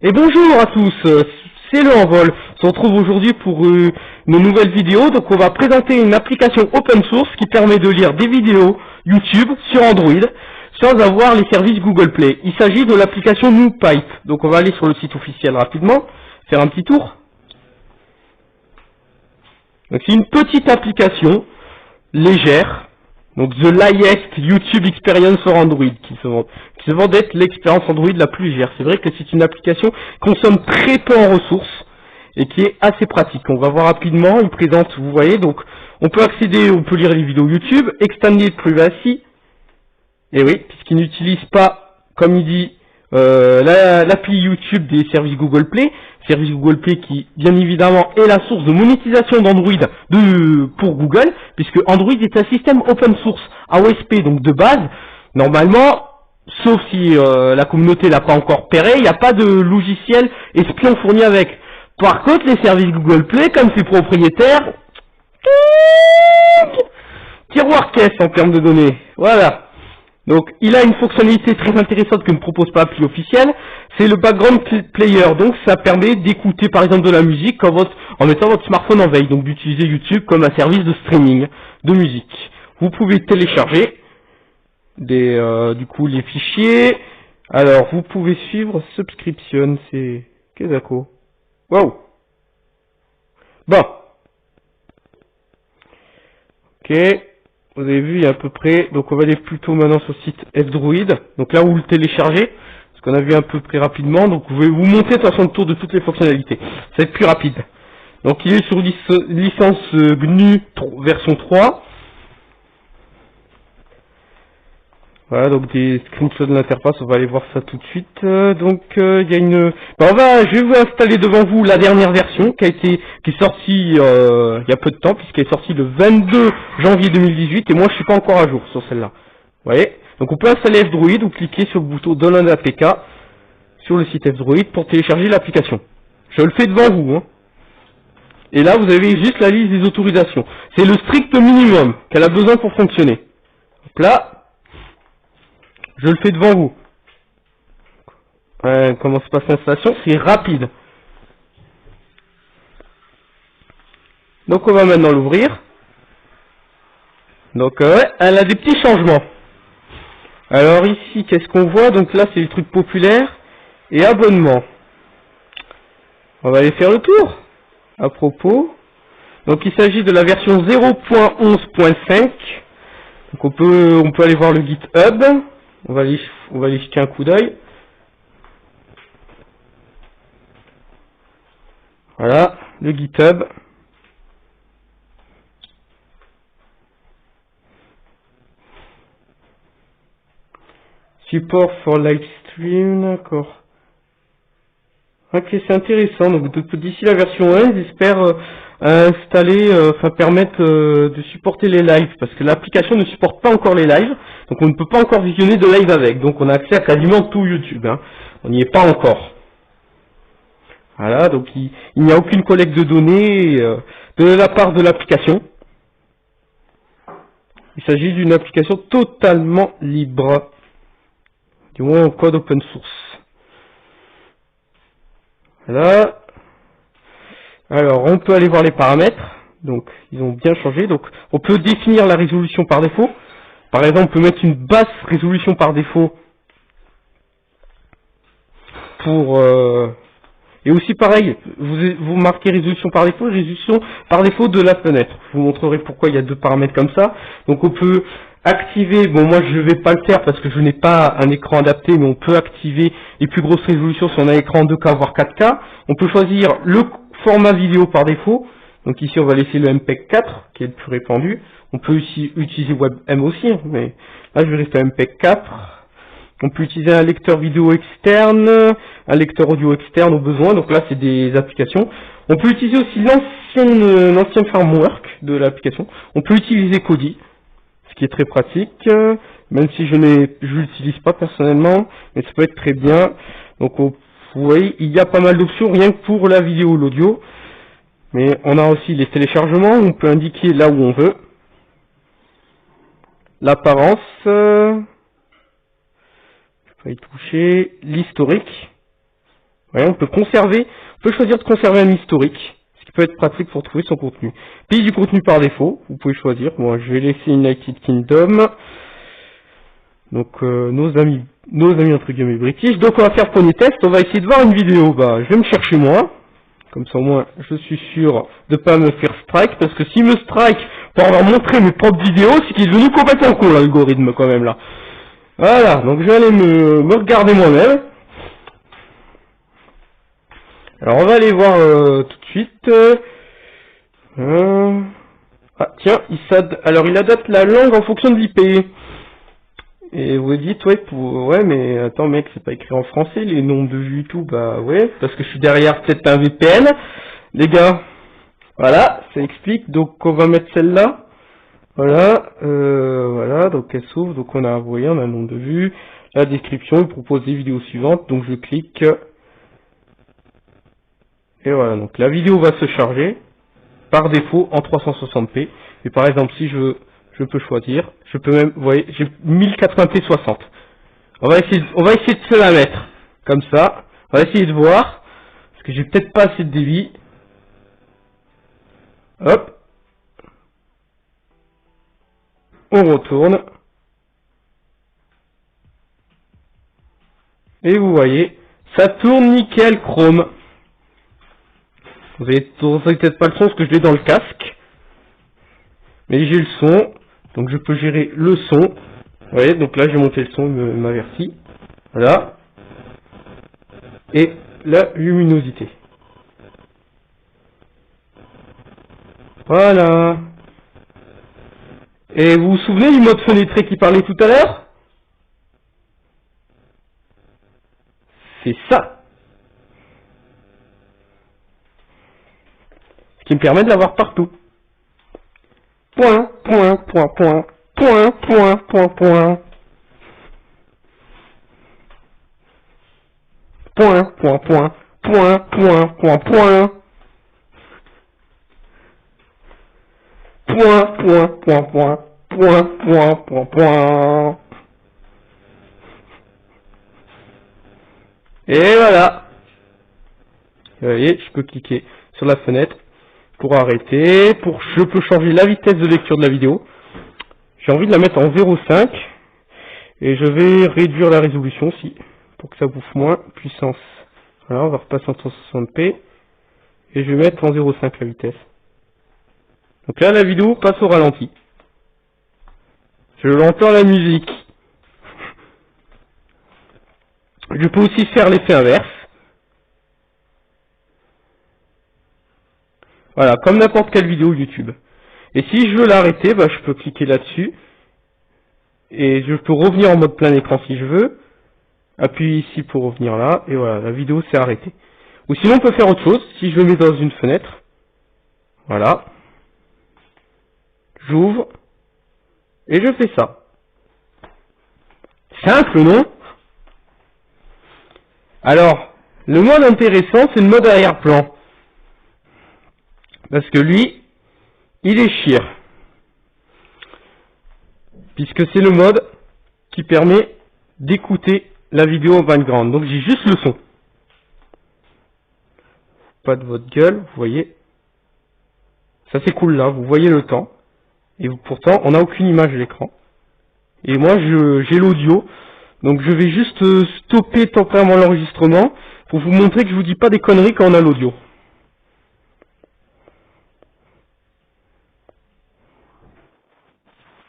Et bonjour à tous, c'est le Envol. On se retrouve aujourd'hui pour une nouvelle vidéo. Donc on va présenter une application open source qui permet de lire des vidéos YouTube sur Android sans avoir les services Google Play. Il s'agit de l'application NewPipe. Donc on va aller sur le site officiel rapidement, faire un petit tour. Donc c'est une petite application légère. Donc The Lightest YouTube Experience for Android qui se vend d'être l'expérience Android la plus légère. C'est vrai que c'est une application qui consomme très peu en ressources et qui est assez pratique. On va voir rapidement, il présente, vous voyez, donc on peut accéder, on peut lire les vidéos YouTube, Extended Privacy, et oui, puisqu'il n'utilise pas, comme il dit, l'appli YouTube des services Google Play, service Google Play qui, bien évidemment, est la source de monétisation d'Android pour Google, puisque Android est un système open source AOSP, donc de base, normalement, sauf si la communauté l'a pas encore péré, il n'y a pas de logiciel espion fourni avec. Par contre, les services Google Play, comme c'est propriétaire, tiroir caisse en termes de données, voilà. Donc, il a une fonctionnalité très intéressante que ne propose pas l'appli officielle, c'est le background player. Donc, ça permet d'écouter par exemple de la musique en mettant votre smartphone en veille, donc d'utiliser YouTube comme un service de streaming de musique. Vous pouvez télécharger du coup les fichiers. Alors, vous pouvez suivre subscription, c'est qu'est-ce que ça? Wow. Bon. Ok. Vous avez vu, il y a à peu près, donc on va aller plutôt maintenant sur le site F-Droid, donc là où vous le téléchargez, ce qu'on a vu à peu près rapidement, donc vous pouvez vous monter de toute façon le tour de toutes les fonctionnalités, ça va être plus rapide. Donc il est sur licence GNU version 3, voilà, donc des screenshots de l'interface, on va aller voir ça tout de suite. Il y a une... je vais vous installer devant vous la dernière version qui est sortie il y a peu de temps, puisqu'elle est sortie le 22 janvier 2018, et moi je suis pas encore à jour sur celle-là. Vous voyez? Donc on peut installer F-Droid, ou cliquer sur le bouton Download APK sur le site F-Droid pour télécharger l'application. Je le fais devant vous, hein. Et là vous avez juste la liste des autorisations. C'est le strict minimum qu'elle a besoin pour fonctionner. Donc là, je le fais devant vous. Comment se passe l'installation? C'est rapide. Donc on va maintenant l'ouvrir. Donc elle a des petits changements. Alors ici, qu'est-ce qu'on voit? Donc là, c'est les trucs populaires et abonnements. On va aller faire le tour. À propos. Donc il s'agit de la version 0.11.5. Donc on peut aller voir le GitHub. On va aller jeter un coup d'œil. Voilà, le GitHub. Support for live stream, d'accord. Ok, c'est intéressant. Donc d'ici la version 1, j'espère permettre de supporter les lives, parce que l'application ne supporte pas encore les lives, donc on ne peut pas encore visionner de live avec. Donc on a accès à quasiment tout YouTube, hein. On n'y est pas encore. Voilà, donc il n'y a aucune collecte de données de la part de l'application. Il s'agit d'une application totalement libre, du moins en code open source. Voilà. Alors, on peut aller voir les paramètres. Donc, ils ont bien changé. Donc, on peut définir la résolution par défaut. Par exemple, on peut mettre une basse résolution par défaut pour... Et aussi, pareil, vous marquez résolution par défaut de la fenêtre. Je vous montrerai pourquoi il y a deux paramètres comme ça. Donc, on peut activer... Bon, moi, je ne vais pas le faire parce que je n'ai pas un écran adapté, mais on peut activer les plus grosses résolutions si on a un écran 2K, voire 4K. On peut choisir le format vidéo par défaut. Donc ici, on va laisser le MPEG 4, qui est le plus répandu. On peut aussi utiliser WebM aussi, mais là, je vais rester à MPEG 4. On peut utiliser un lecteur vidéo externe, un lecteur audio externe au besoin. Donc là, c'est des applications. On peut utiliser aussi l'ancien framework de l'application. On peut utiliser Kodi, ce qui est très pratique, même si je l'utilise pas personnellement, mais ça peut être très bien. Donc vous voyez, il y a pas mal d'options rien que pour la vidéo ou l'audio. Mais on a aussi les téléchargements, on peut indiquer là où on veut. L'apparence, je peux y toucher. L'historique, voyez, on peut conserver, on peut choisir de conserver un historique, ce qui peut être pratique pour trouver son contenu. Pays du contenu par défaut, vous pouvez choisir. Moi, je vais laisser United Kingdom. Donc nos amis entre guillemets british. Donc on va faire premier test, on va essayer de voir une vidéo. Bah, je vais me chercher moi. Comme ça au moins je suis sûr de pas me faire strike, parce que s'il me strike pour avoir montré mes propres vidéos, c'est qu'il est devenu complètement con l'algorithme quand même là. Voilà, donc je vais aller me regarder moi-même. Alors on va aller voir tout de suite. Ah tiens, alors il adapte la langue en fonction de l'IP. Et vous dites, ouais, mais attends mec, c'est pas écrit en français, les noms de vues et tout, bah ouais, parce que je suis derrière peut-être un VPN, les gars. Voilà, ça explique, donc on va mettre celle-là. Voilà, donc elle s'ouvre, donc on a, vous voyez, on a un nombre de vues, la description, il propose les vidéos suivantes, donc je clique. Et voilà, donc la vidéo va se charger, par défaut, en 360p. Et par exemple, si je peux choisir, je peux même, vous voyez, j'ai 1080p 60. On va essayer de se la mettre, comme ça. On va essayer de voir, parce que j'ai peut-être pas assez de débit. Hop. On retourne. Et vous voyez, ça tourne nickel Chrome. Vous avez peut-être pas le son, parce que je l'ai dans le casque. Mais j'ai le son. Donc je peux gérer le son. Vous voyez, donc là j'ai monté le son, il m'avertit. Voilà. Et la luminosité. Voilà. Et vous vous souvenez du mode fenêtré qui parlait tout à l'heure? C'est ça. Ce qui me permet de l'avoir partout. Point, point, point, point, point, point, point, point. Point, point, point, point, point, point, point. Point, point, point, point, point, point, point, point. Et voilà. Vous voyez, je peux cliquer sur la fenêtre. Pour arrêter, je peux changer la vitesse de lecture de la vidéo. J'ai envie de la mettre en 0,5 et je vais réduire la résolution aussi pour que ça bouffe moins. Puissance. Voilà, on va repasser en 160p et je vais mettre en 0,5 la vitesse. Donc là, la vidéo passe au ralenti. Je l'entends la musique. Je peux aussi faire l'effet inverse. Voilà, comme n'importe quelle vidéo YouTube. Et si je veux l'arrêter, bah, je peux cliquer là-dessus. Et je peux revenir en mode plein écran si je veux. Appuyer ici pour revenir là. Et voilà, la vidéo s'est arrêtée. Ou sinon, on peut faire autre chose. Si je le mets dans une fenêtre. Voilà. J'ouvre. Et je fais ça. Simple, non? Alors, le mode intéressant, c'est le mode arrière-plan. Parce que lui, il est chier. Puisque c'est le mode qui permet d'écouter la vidéo en background. Donc j'ai juste le son. Pas de votre gueule, vous voyez. Ça c'est cool là, vous voyez le temps. Et pourtant, on n'a aucune image à l'écran. Et moi, j'ai l'audio. Donc je vais juste stopper temporairement l'enregistrement pour vous montrer que je vous dis pas des conneries quand on a l'audio.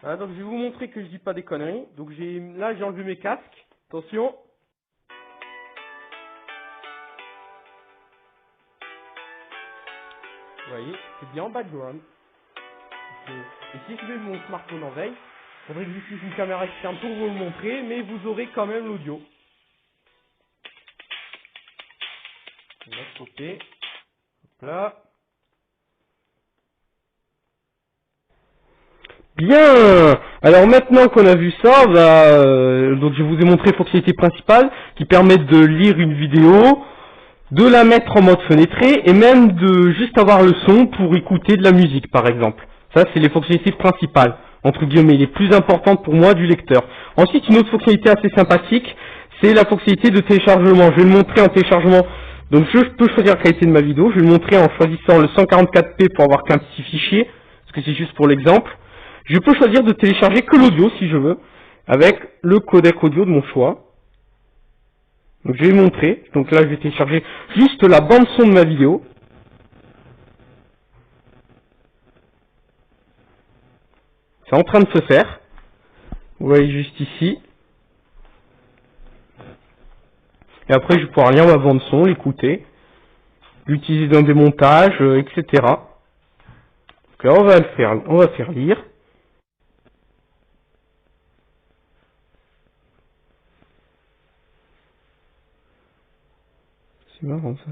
Voilà, donc je vais vous montrer que je dis pas des conneries. Donc là j'ai enlevé mes casques. Attention. Vous voyez, c'est bien en background. Et si je mets mon smartphone en veille, il faudrait que j'utilise une caméra externe pour vous le montrer, mais vous aurez quand même l'audio. On va stopper. Hop là. Bien. Alors maintenant qu'on a vu ça, donc je vous ai montré les fonctionnalités principales qui permettent de lire une vidéo, de la mettre en mode fenêtré et même de juste avoir le son pour écouter de la musique par exemple. Ça c'est les fonctionnalités principales, entre guillemets, les plus importantes pour moi du lecteur. Ensuite une autre fonctionnalité assez sympathique, c'est la fonctionnalité de téléchargement. Je vais le montrer en téléchargement Donc je peux choisir la qualité de ma vidéo, je vais le montrer en choisissant le 144p pour avoir qu'un petit fichier, parce que c'est juste pour l'exemple. Je peux choisir de télécharger que l'audio si je veux, avec le codec audio de mon choix. Donc je vais montrer, donc là je vais télécharger juste la bande son de ma vidéo. C'est en train de se faire. Vous voyez juste ici. Et après je vais pouvoir lire ma bande son, l'écouter, l'utiliser dans des montages, etc. Donc là on va faire lire. C'est marrant ça.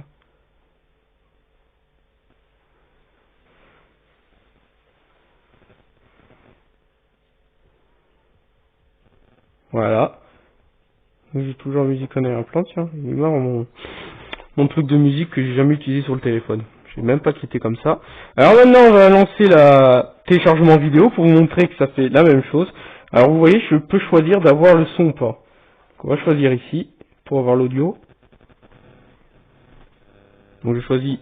Voilà. J'ai toujours musique en arrière-plan, tiens. Il est marrant mon truc de musique que j'ai jamais utilisé sur le téléphone. Je vais même pas quitter comme ça. Alors maintenant on va lancer la téléchargement vidéo pour vous montrer que ça fait la même chose. Alors vous voyez, je peux choisir d'avoir le son ou pas. Donc, on va choisir ici pour avoir l'audio. Donc je choisis,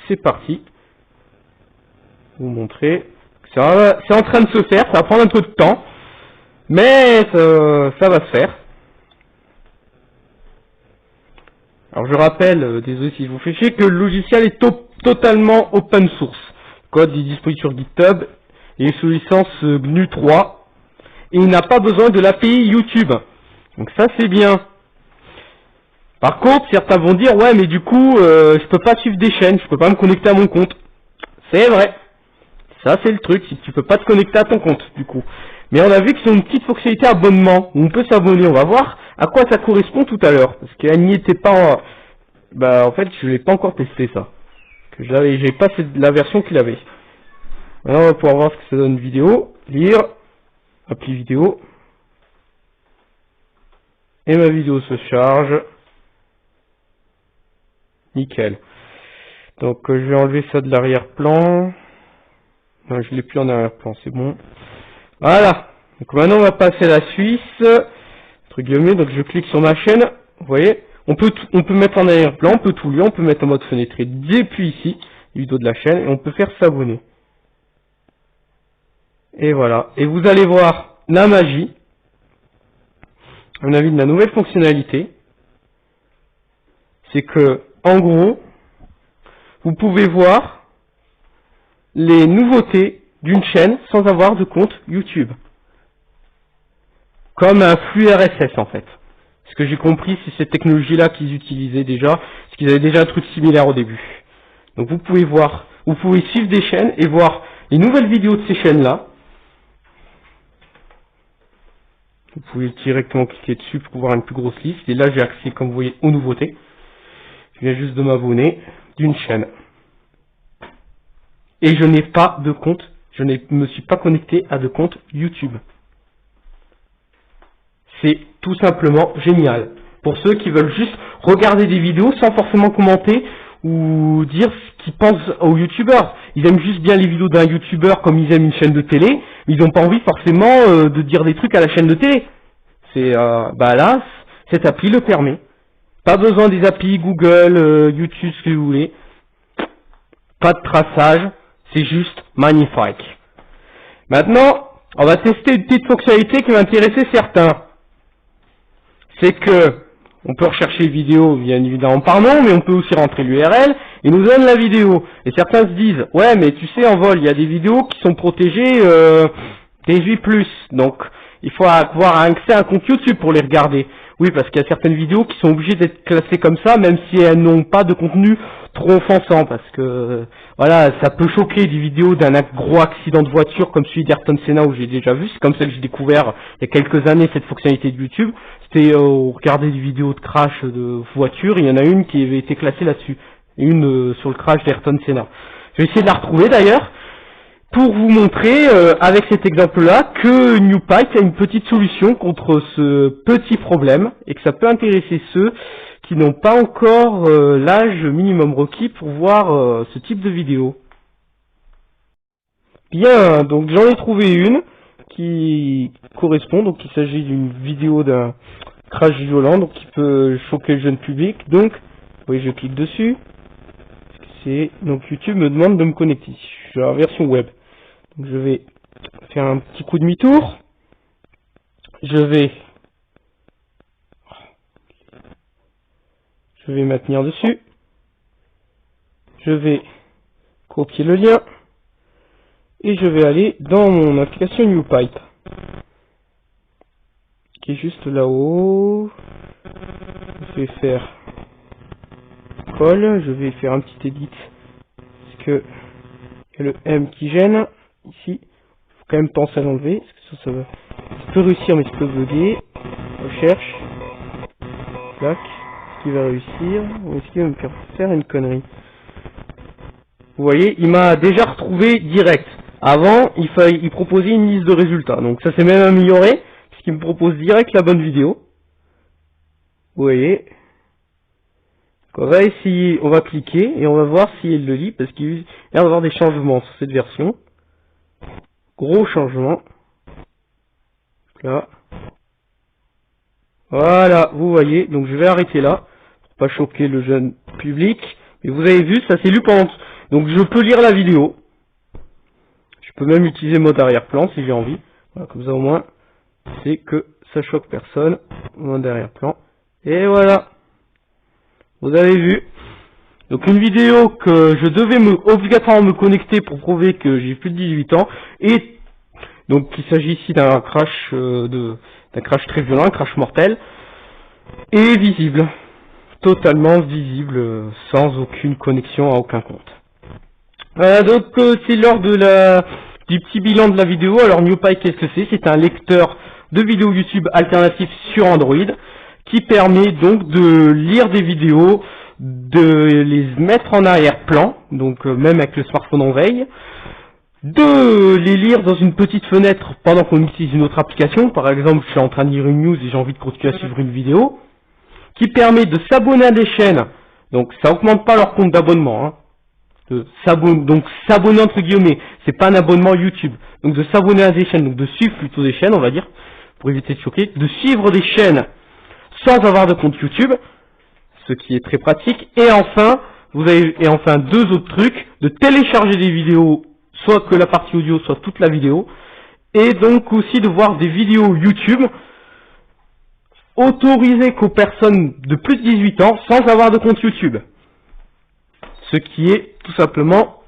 c'est parti. Vous montrer. C'est en train de se faire, ça va prendre un peu de temps. Mais ça va se faire. Alors je rappelle, désolé si je vous fais chier, que le logiciel est totalement open source. Le code est disponible sur GitHub et sous licence GNU 3. Et il n'a pas besoin de l'API YouTube. Donc ça c'est bien. Par contre, certains vont dire, ouais mais du coup, je peux pas suivre des chaînes, je peux pas me connecter à mon compte. C'est vrai. Ça c'est le truc, si tu peux pas te connecter à ton compte du coup. Mais on a vu que c'est une petite fonctionnalité abonnement, où on peut s'abonner, on va voir à quoi ça correspond tout à l'heure. Parce qu'elle n'y était pas... Bah en fait je l'ai pas encore testé ça. Que j'ai pas la version qu'il avait. Maintenant on va pouvoir voir ce que ça donne vidéo. Lire. Appli vidéo. Et ma vidéo se charge. Nickel. Donc je vais enlever ça de l'arrière-plan. Non, je l'ai plus en arrière-plan, c'est bon. Voilà. Donc maintenant on va passer à la Suisse. Entre guillemets, donc je clique sur ma chaîne. Vous voyez, on peut mettre en arrière-plan, on peut tout lire, on peut mettre en mode fenêtré depuis ici, les vidéos de la chaîne, et on peut faire s'abonner. Et voilà. Et vous allez voir la magie. On a vu de la nouvelle fonctionnalité. C'est que, en gros, vous pouvez voir les nouveautés d'une chaîne sans avoir de compte YouTube. Comme un flux RSS en fait. Ce que j'ai compris, c'est cette technologie-là qu'ils utilisaient déjà, parce qu'ils avaient déjà un truc similaire au début. Donc vous pouvez voir, vous pouvez suivre des chaînes et voir les nouvelles vidéos de ces chaînes-là. Vous pouvez directement cliquer dessus pour voir une plus grosse liste. Et là, j'ai accès, comme vous voyez, aux nouveautés. Je viens juste de m'abonner d'une chaîne. Et je n'ai pas de compte, je ne me suis pas connecté à de compte YouTube. C'est tout simplement génial. Pour ceux qui veulent juste regarder des vidéos sans forcément commenter ou dire ce qu'ils pensent aux youtubeurs. Ils aiment juste bien les vidéos d'un youtubeur comme ils aiment une chaîne de télé, mais ils n'ont pas envie forcément de dire des trucs à la chaîne de télé. C'est bah là, cette appli le permet. Pas besoin des API Google, YouTube, ce que vous voulez. Pas de traçage, c'est juste magnifique. Maintenant, on va tester une petite fonctionnalité qui va intéresser certains. C'est que on peut rechercher vidéo bien évidemment par nom, mais on peut aussi rentrer l'URL et nous donne la vidéo. Et certains se disent, ouais mais tu sais en vol, il y a des vidéos qui sont protégées TJ+, donc il faut avoir accès à un compte YouTube pour les regarder. Oui, parce qu'il y a certaines vidéos qui sont obligées d'être classées comme ça, même si elles n'ont pas de contenu trop offensant, parce que voilà, ça peut choquer des vidéos d'un gros accident de voiture comme celui d'Ayrton Senna où j'ai déjà vu, c'est comme ça que j'ai découvert il y a quelques années cette fonctionnalité de YouTube. C'était regarder des vidéos de crash de voiture, il y en a une qui avait été classée là-dessus, une sur le crash d'Ayrton Senna. Je vais essayer de la retrouver d'ailleurs, pour vous montrer, avec cet exemple-là, que NewPipe a une petite solution contre ce petit problème, et que ça peut intéresser ceux qui n'ont pas encore l'âge minimum requis pour voir ce type de vidéo. Bien, donc j'en ai trouvé une qui correspond, donc il s'agit d'une vidéo d'un crash violent, donc qui peut choquer le jeune public, donc Oui, je clique dessus. Donc YouTube me demande de me connecter. Je suis à la version web. Donc je vais faire un petit coup de demi-tour. Je vais maintenir dessus. Je vais copier le lien. Et je vais aller dans mon application NewPipe. Qui est juste là-haut. Je vais faire colle. Je vais faire un petit edit. Parce que il y a le M qui gêne. Ici. Faut quand même penser à l'enlever. Parce que ça peut réussir mais ça peut bugger. Recherche. Clac. Est-ce qu'il va réussir ou est-ce qu'il va me faire une connerie? Vous voyez, il m'a déjà retrouvé direct. Avant, il proposait une liste de résultats. Donc ça s'est même amélioré, puisqu'il me propose direct la bonne vidéo. Vous voyez. On va essayer, on va cliquer et on va voir si elle le lit, parce qu'il va y avoir des changements sur cette version. Gros changement. Là. Voilà, vous voyez. Donc je vais arrêter là, pour pas choquer le jeune public. Mais vous avez vu, ça s'est lu pendant... Donc je peux lire la vidéo. Je peux même utiliser mode arrière-plan si j'ai envie. Voilà, comme ça au moins, c'est que ça choque personne. Mode arrière-plan. Et voilà. Vous avez vu. Donc une vidéo que je devais obligatoirement me connecter pour prouver que j'ai plus de 18 ans. Et donc il s'agit ici d'un crash d'un crash très violent, un crash mortel. Et visible. Totalement visible, sans aucune connexion à aucun compte. Donc c'est l'heure du petit bilan de la vidéo. Alors NewPipe, qu'est-ce que c'est? C'est un lecteur de vidéos YouTube alternatif sur Android qui permet donc de lire des vidéos, de les mettre en arrière-plan, donc même avec le smartphone en veille, de les lire dans une petite fenêtre pendant qu'on utilise une autre application. Par exemple, je suis en train de lire une news et j'ai envie de continuer à suivre une vidéo, qui permet de s'abonner à des chaînes. Donc ça augmente pas leur compte d'abonnement, hein. Donc s'abonner entre guillemets, c'est pas un abonnement YouTube. Donc de s'abonner à des chaînes, donc de suivre plutôt des chaînes, on va dire, pour éviter de choquer, de suivre des chaînes sans avoir de compte YouTube, ce qui est très pratique. Et enfin, deux autres trucs, de télécharger des vidéos, soit que la partie audio, soit toute la vidéo, et donc aussi de voir des vidéos YouTube autorisées qu'aux personnes de plus de 18 ans sans avoir de compte YouTube. Ce qui est tout simplement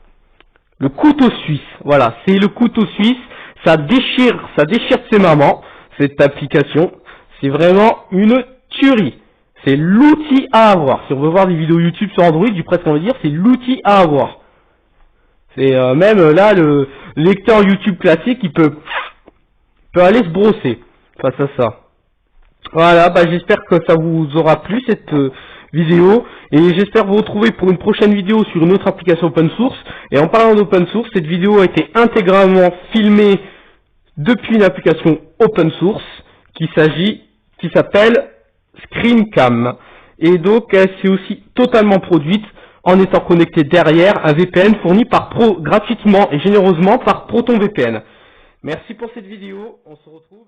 le couteau suisse. Voilà, c'est le couteau suisse. Ça déchire de ses mamans, cette application. C'est vraiment une tuerie. C'est l'outil à avoir. Si on veut voir des vidéos YouTube sur Android, du presque on va dire, c'est l'outil à avoir. C'est même là, le lecteur YouTube classique, il peut aller se brosser face à ça. Voilà, j'espère que ça vous aura plu cette vidéo, et j'espère vous retrouver pour une prochaine vidéo sur une autre application open source. Et en parlant d'open source, cette vidéo a été intégralement filmée depuis une application open source qui s'appelle ScreenCam, et donc elle s'est aussi totalement produite en étant connectée derrière un VPN fourni gratuitement et généreusement par ProtonVPN. Merci pour cette vidéo, on se retrouve